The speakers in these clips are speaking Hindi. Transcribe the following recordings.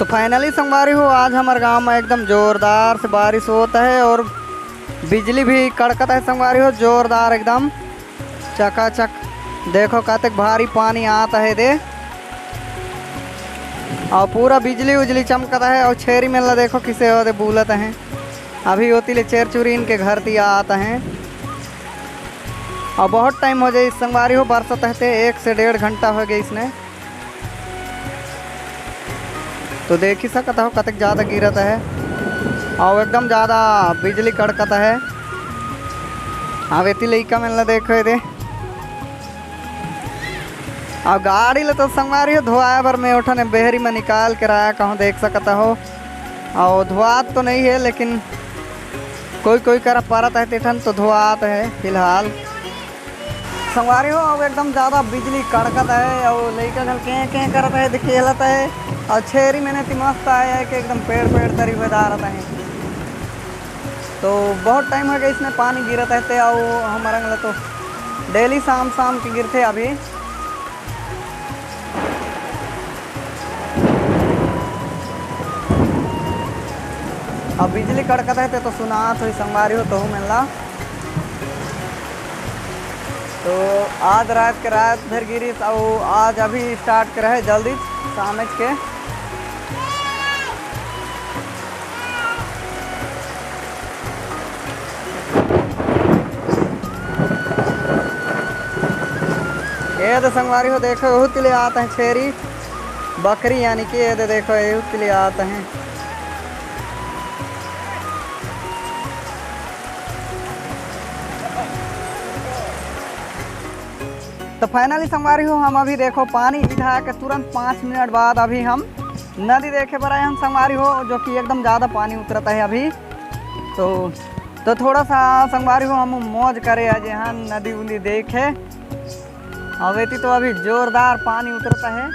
तो फाइनली संगवारी हो आज हमारे गांव में एकदम जोरदार से बारिश होता है और बिजली भी कड़कता है संगवारी हो जोरदार एकदम चकाचक। देखो कतक भारी पानी आता है दे और पूरा बिजली उजली चमकता है और छेरी मेला देखो किसे होते बुलत हैं। अभी होती ले चेर चुरीन के घर दिया आता है और बहुत टाइम हो जाए इस संगवारी हो बरसत रहते 1 से 1.5 घंटा हो गया इसने। तो देख ही सकता हो कतक ज़्यादा गिरता है और एकदम ज़्यादा बिजली कड़कता है। हाँ वेती लइका मिलना देखो दे और गाड़ी ले तो संगवारी हो धोआए बर मैं उठने बेहरी में निकाल के रहा कहूँ देख सकता हो और धोआत तो नहीं है लेकिन कोई कोई कर पारत है तेठन तो धोआत है फिलहाल संगवारी हो। अब एकदम ज़्यादा बिजली कड़कता है और लइका घर के करता है खेलता है और छेरी मैंने मस्त आया है कि एकदम पेड़ पेड़ तरी बजा रहता है। तो बहुत टाइम हो गया इसमें पानी गिरता है और हमारा तो डेली शाम शाम के गिरते अभी। अब बिजली कड़कता है तो सुना तो संगवारी हो तो मिलना। तो आज रात के रात भर गिरी और आज अभी स्टार्ट कर है जल्दी शाम के। ये तो संगवारी हो देखो बहुत लिए आते हैं छेरी बकरी यानी कि ये तो देखो बहुत लिए आते हैं। तो फाइनली संगवारी हो हम अभी देखो पानी बिठा के तुरंत 5 मिनट बाद अभी हम नदी देखे पर आए हम संगवारी हो जो कि एकदम ज़्यादा पानी उतरता है अभी। तो थोड़ा सा संगवारी हो हम मौज करे आज यहाँ नदी उदी देखे और वेती तो अभी जोरदार पानी उतरता है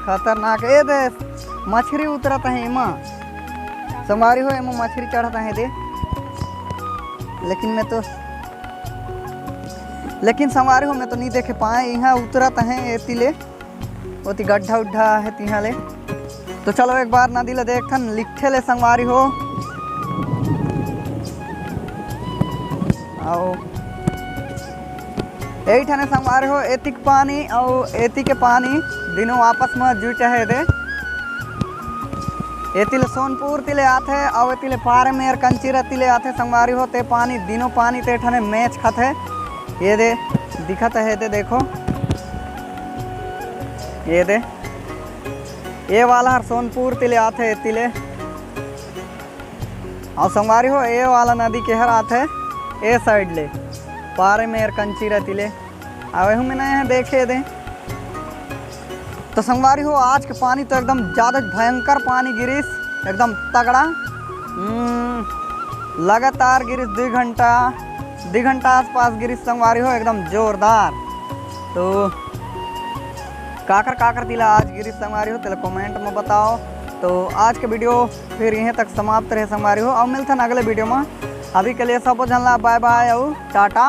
खतरनाक। ये दे मछली उतरता है इमा संगवारी हो एमा मछली चढ़ता है दे लेकिन संगवारी हो मैं तो नहीं देखे पाए यहाँ उतरत हैं एती ले ओती गड्ढा उड्ढा है तिहाँ ले। तो चलो एक बार नदी ले देखन लिखे ले संगवारी हो आओ यही ठाने संगवारी हो एती के पानी और एती के पानी दिनों आपस में जुट है दे। एती ले सोनपुर तिले आते और एती ले पारे में कंचीरा तिले आते संगवारी हो ते पानी दिनों पानी ते ठाने मैच खत है। ये दे दिखत है दे देखो ये दे ये वाला हर सोनपुर तिले आते है तिले और संगवारी हो ये वाला नदी के हर आते है ए साइड ले पारे में कंचीरा तिले आवे हूँ मैंने यहाँ देखे दे। तो संगवारी हो आज के पानी तो एकदम ज़्यादा भयंकर पानी गिरिस एकदम तगड़ा लगातार गिरिस 2 घंटा आसपास गिरिस संगवारी हो एकदम जोरदार। तो काकर तिला आज गिरिस संगवारी हो तेला कमेंट में बताओ। तो आज के वीडियो फिर यहीं तक समाप्त रहे संगवारी हो और मिलते हैं अगले वीडियो में। अभी के लिए सब जनला बाय बाय और टाटा।